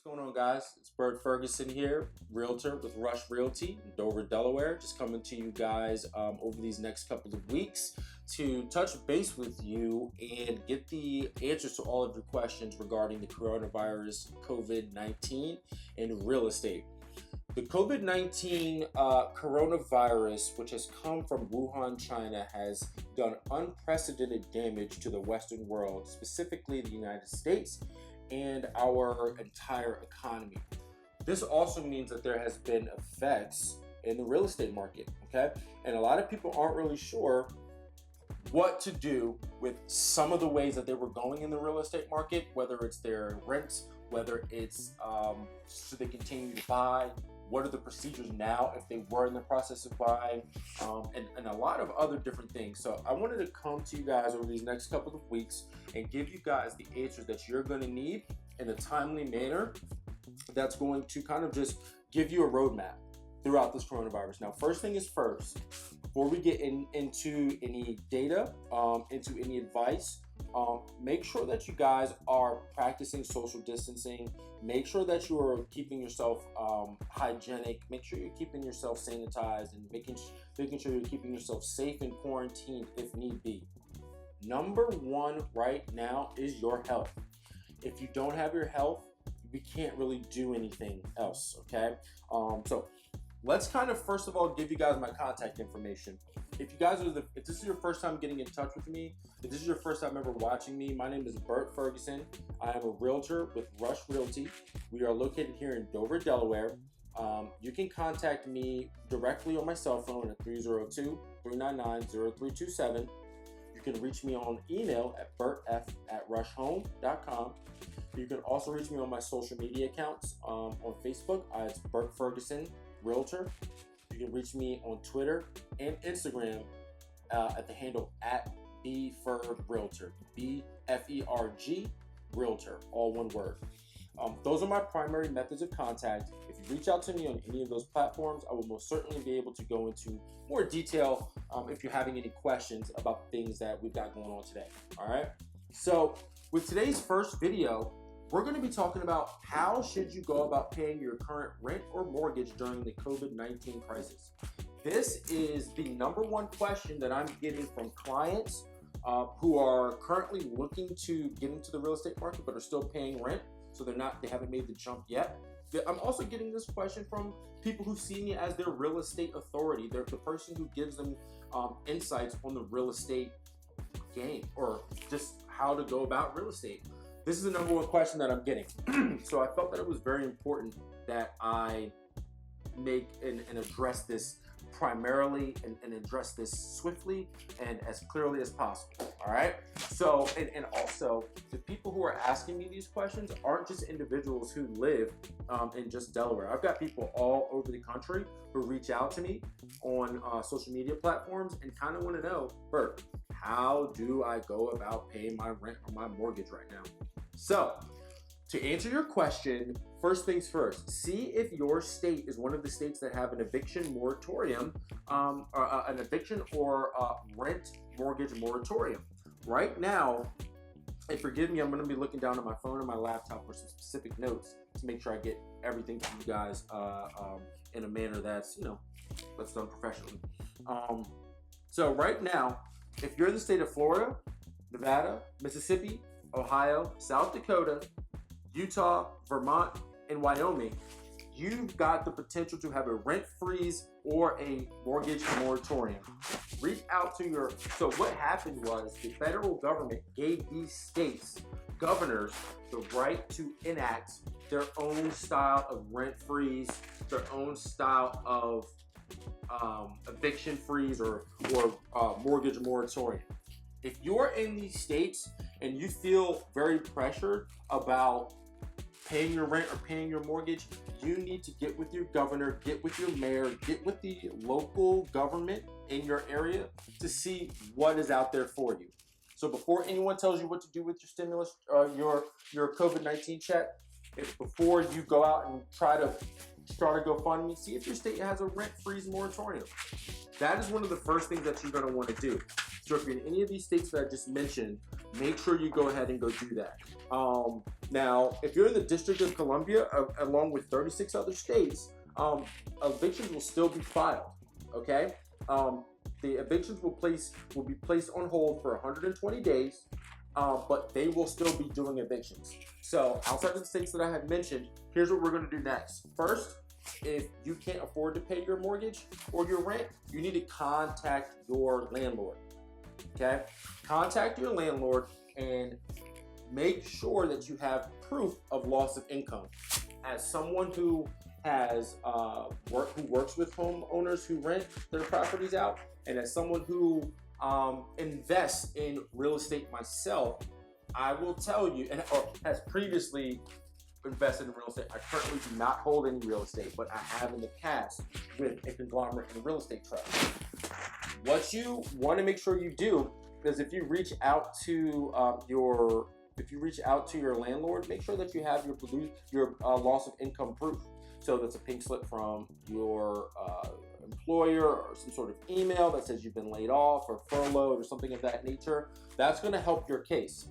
What's going on, guys? It's Bert Ferguson here, realtor with Rush Realty in Dover, Delaware. Just coming to you guys over these next couple of weeks to touch base with you and get the answers to all of your questions regarding the coronavirus, COVID-19, and real estate. The COVID-19 coronavirus, which has come from Wuhan, China, has done unprecedented damage to the Western world, specifically the United States, and our entire economy. This also means that there has been effects in the real estate market, okay? And a lot of people aren't really sure what to do with some of the ways that they were going in the real estate market, whether it's their rent, whether it's so they continue to buy, what are the procedures now if they were in the process of buying, and a lot of other different things. So I wanted to come to you guys over these next couple of weeks and give you guys the answers that you're going to need in a timely manner that's going to kind of just give you a roadmap throughout this coronavirus. Now, first thing is first, before we get into any data, into any advice, make sure that you guys are practicing social distancing. Make sure that you are keeping yourself hygienic. Make sure you're keeping yourself sanitized and making sure you're keeping yourself safe and quarantined if need be. Number one right now is your health. If you don't have your health, we can't really do anything else, okay? So let's kind of first of all give you guys my contact information. If this is your first time getting in touch with me, if this is your first time ever watching me, my name is Bert Ferguson. I am a realtor with Rush Realty. We are located here in Dover, Delaware. You can contact me directly on my cell phone at 302-399-0327. You can reach me on email at bertf@rushhome.com. You can also reach me on my social media accounts. On Facebook, it's Bert Ferguson Realtor. You can reach me on Twitter and Instagram at the handle at bfergrealtor, BFERG Realtor, all one word. Those are my primary methods of contact. If you reach out to me on any of those platforms, I will most certainly be able to go into more detail if you're having any questions about the things that we've got going on today. All right. So with today's first video, we're going to be talking about how should you go about paying your current rent or mortgage during the COVID-19 crisis. This is the number one question that I'm getting from clients who are currently looking to get into the real estate market but are still paying rent, so they haven't made the jump yet. I'm also getting this question from people who see me as their real estate authority. They're the person who gives them insights on the real estate game or just how to go about real estate. This is the number one question that I'm getting. So I felt that it was very important that I make and address this primarily and address this swiftly and as clearly as possible. All right. So, and also the people who are asking me these questions aren't just individuals who live in just Delaware. I've got people all over the country who reach out to me on social media platforms and kind of want to know, Bert, how do I go about paying my rent or my mortgage right now? So, to answer your question, first things first, see if your state is one of the states that have an eviction moratorium, or an eviction or rent mortgage moratorium. Right now, and forgive me, I'm going to be looking down at my phone and my laptop for some specific notes to make sure I get everything to you guys in a manner that's done professionally. So right now, if you're in the state of Florida, Nevada, Mississippi, Ohio, South Dakota, Utah, Vermont, and Wyoming, you've got the potential to have a rent freeze or a mortgage moratorium. Reach out to so what happened was the federal government gave these states, governors, the right to enact their own style of rent freeze, their own style of eviction freeze or mortgage moratorium. If you're in these states and you feel very pressured about paying your rent or paying your mortgage, you need to get with your governor, get with your mayor, get with the local government in your area to see what is out there for you. So before anyone tells you what to do with your stimulus, your COVID-19 check, before you go out and try to start a GoFundMe, see if your state has a rent freeze moratorium. That is one of the first things that you're going to want to do. So if you're in any of these states that I just mentioned, make sure you go ahead and go do that. Now, if you're in the District of Columbia, along with 36 other states, evictions will still be filed. Okay, the evictions will be placed on hold for 120 days, but they will still be doing evictions. So outside of the states that I had mentioned, here's what we're going to do next. First, if you can't afford to pay your mortgage or your rent, you need to contact your landlord. Okay, contact your landlord and make sure that you have proof of loss of income. As someone who has who works with homeowners who rent their properties out, and as someone who invests in real estate myself, I will tell you, or has previously invested in real estate. I currently do not hold any real estate, but I have in the past with a conglomerate and real estate trust. What you want to make sure you do is if you reach out to your landlord, make sure that you have your loss of income proof. So that's a pink slip from your employer or some sort of email that says you've been laid off or furloughed or something of that nature. That's going to help your case.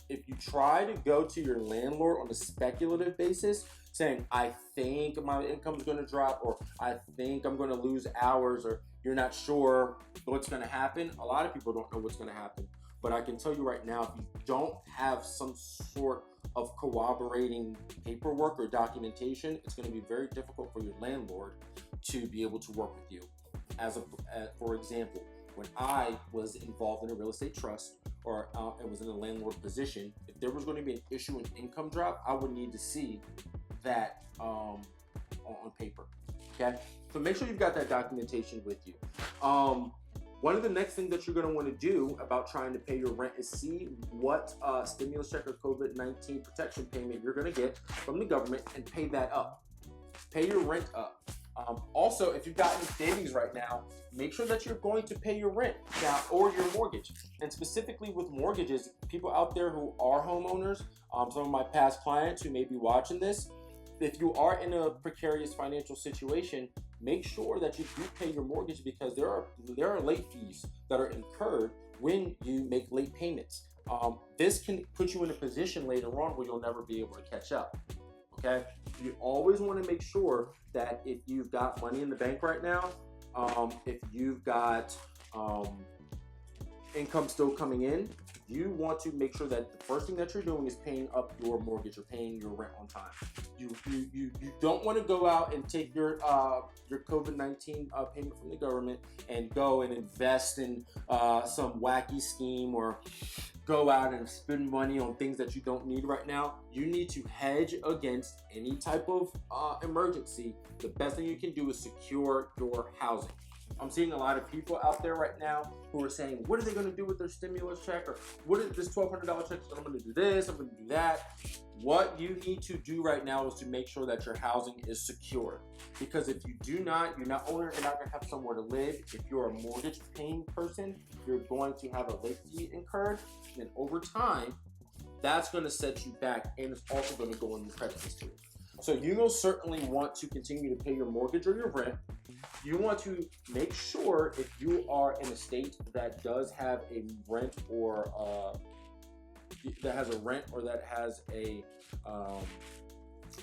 If you try to go to your landlord on a speculative basis, saying, I think my income is going to drop, or I think I'm going to lose hours, or you're not sure what's going to happen, a lot of people don't know what's going to happen. But I can tell you right now, if you don't have some sort of corroborating paperwork or documentation, it's going to be very difficult for your landlord to be able to work with you. For example, when I was involved in a real estate trust, or I was in a landlord position, if there was going to be an issue in income drop, I would need to see that on paper. Okay, so make sure you've got that documentation with you. One of the next things that you're going to want to do about trying to pay your rent is see what stimulus check or COVID-19 protection payment you're going to get from the government and pay that up. Pay your rent up. Also, if you've got any savings right now, make sure that you're going to pay your rent now or your mortgage. And specifically with mortgages, people out there who are homeowners, some of my past clients who may be watching this, if you are in a precarious financial situation, make sure that you do pay your mortgage, because there are late fees that are incurred when you make late payments. This can put you in a position later on where you'll never be able to catch up. Okay, you always want to make sure that if you've got money in the bank right now, if you've got income still coming in, you want to make sure that the first thing that you're doing is paying up your mortgage or paying your rent on time. You don't want to go out and take your COVID-19 payment from the government and go and invest in some wacky scheme, or go out and spend money on things that you don't need right now. You need to hedge against any type of emergency. The best thing you can do is secure your housing. I'm seeing a lot of people out there right now who are saying, what are they going to do with their stimulus check? Or what is this $1,200 check? I'm going to do this, I'm going to do that. What you need to do right now is to make sure that your housing is secure. Because if you do not, you're not only not going to have somewhere to live. If you're a mortgage paying person, you're going to have a late fee incurred. And over time, that's going to set you back, and it's also going to go in your credit history. So you will certainly want to continue to pay your mortgage or your rent. You want to make sure, if you are in a state that does have a rent or that has a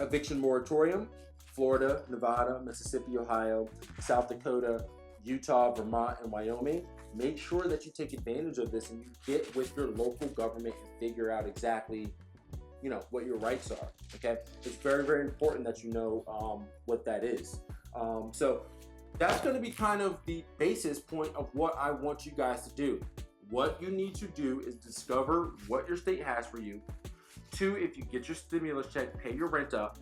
eviction moratorium, Florida, Nevada, Mississippi, Ohio, South Dakota, Utah, Vermont, and Wyoming, make sure that you take advantage of this and you get with your local government and figure out exactly, what your rights are. Okay, it's very, very important that you know what that is. So that's going to be kind of the basis point of what I want you guys to do. What you need to do is discover what your state has for you. 2, if you get your stimulus check, pay your rent up.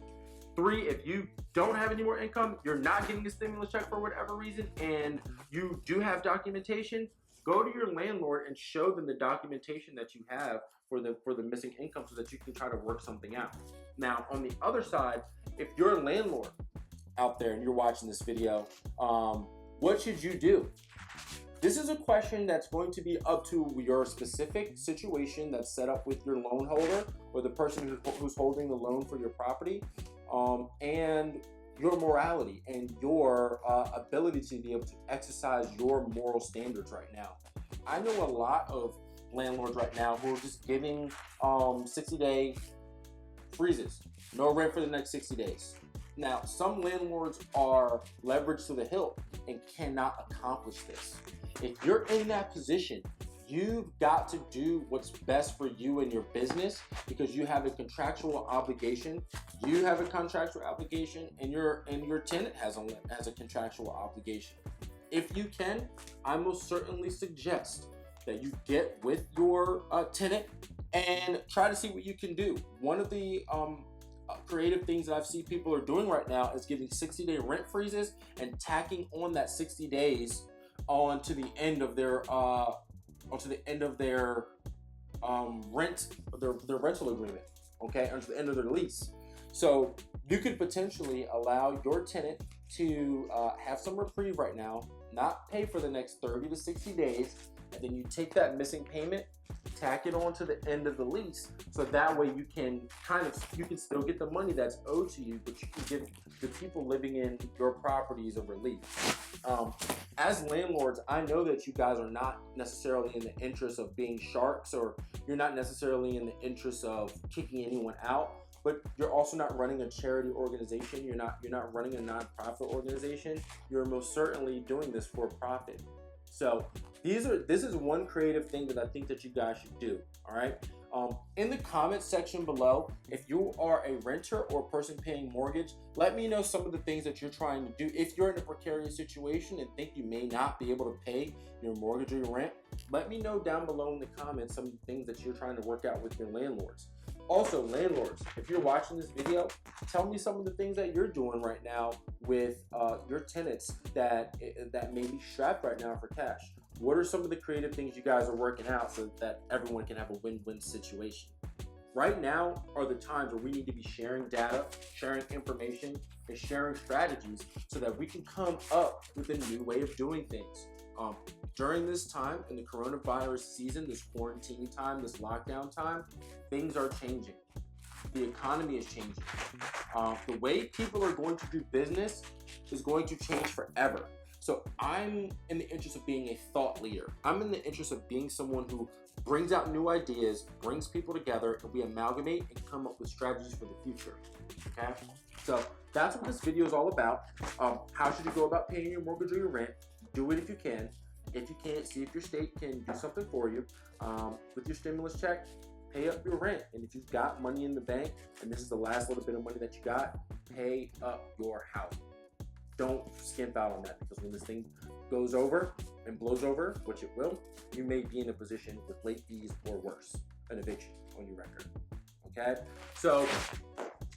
3, if you don't have any more income, you're not getting a stimulus check for whatever reason, and you do have documentation, go to your landlord and show them the documentation that you have for the missing income, so that you can try to work something out. Now, on the other side, if you're a landlord out there and you're watching this video, what should you do? This is a question that's going to be up to your specific situation that's set up with your loan holder or the person who's holding the loan for your property, and your morality and your ability to be able to exercise your moral standards right now. I know a lot of landlords right now who are just giving 60-day freezes, no rent for the next 60 days. Now, some landlords are leveraged to the hilt and cannot accomplish this. If you're in that position, you've got to do what's best for you and your business, because you have a contractual obligation. You have a contractual obligation, and your tenant has a contractual obligation. If you can, I most certainly suggest that you get with your tenant and try to see what you can do. One of the creative things that I've seen people are doing right now is giving 60-day rent freezes and tacking on that 60 days onto the end of their their rental agreement, okay, onto the end of their lease. So you could potentially allow your tenant to have some reprieve right now, not pay for the next 30 to 60 days, and then you take that missing payment, tack it on to the end of the lease, so that way you can still get the money that's owed to you, but you can give the people living in your properties a relief. As landlords, I know that you guys are not necessarily in the interest of being sharks, or you're not necessarily in the interest of kicking anyone out, but you're also not running a charity organization. You're not running a nonprofit organization. You're most certainly doing this for profit. So this is one creative thing that I think that you guys should do. All right. In the comments section below, if you are a renter or a person paying mortgage, let me know some of the things that you're trying to do. If you're in a precarious situation and think you may not be able to pay your mortgage or your rent, let me know down below in the comments some of the things that you're trying to work out with your landlords. Also, landlords, if you're watching this video, tell me some of the things that you're doing right now with your tenants that may be strapped right now for cash. What are some of the creative things you guys are working out so that everyone can have a win-win situation? Right now are the times where we need to be sharing data, sharing information, and sharing strategies so that we can come up with a new way of doing things. During this time, in the coronavirus season, this quarantine time, this lockdown time, things are changing. The economy is changing. The way people are going to do business is going to change forever. So I'm in the interest of being a thought leader. I'm in the interest of being someone who brings out new ideas, brings people together, and we amalgamate and come up with strategies for the future. Okay? So that's what this video is all about. How should you go about paying your mortgage or your rent? Do it if you can. If you can't, see if your state can do something for you. With your stimulus check, pay up your rent. And if you've got money in the bank, and this is the last little bit of money that you got, pay up your house. Don't skimp out on that, because when this thing goes over and blows over, which it will, you may be in a position with late fees or worse, an eviction on your record. Okay? So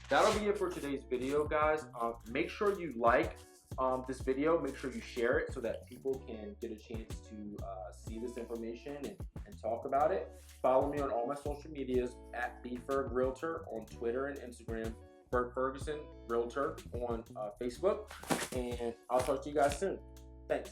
that'll be it for today's video, guys. Make sure you like this video. Make sure you share it so that people can get a chance to see this information and talk about it. Follow me on all my social medias at BFerg Realtor on Twitter and Instagram, Berg Ferguson Realtor on Facebook, and I'll talk to you guys soon. Thanks.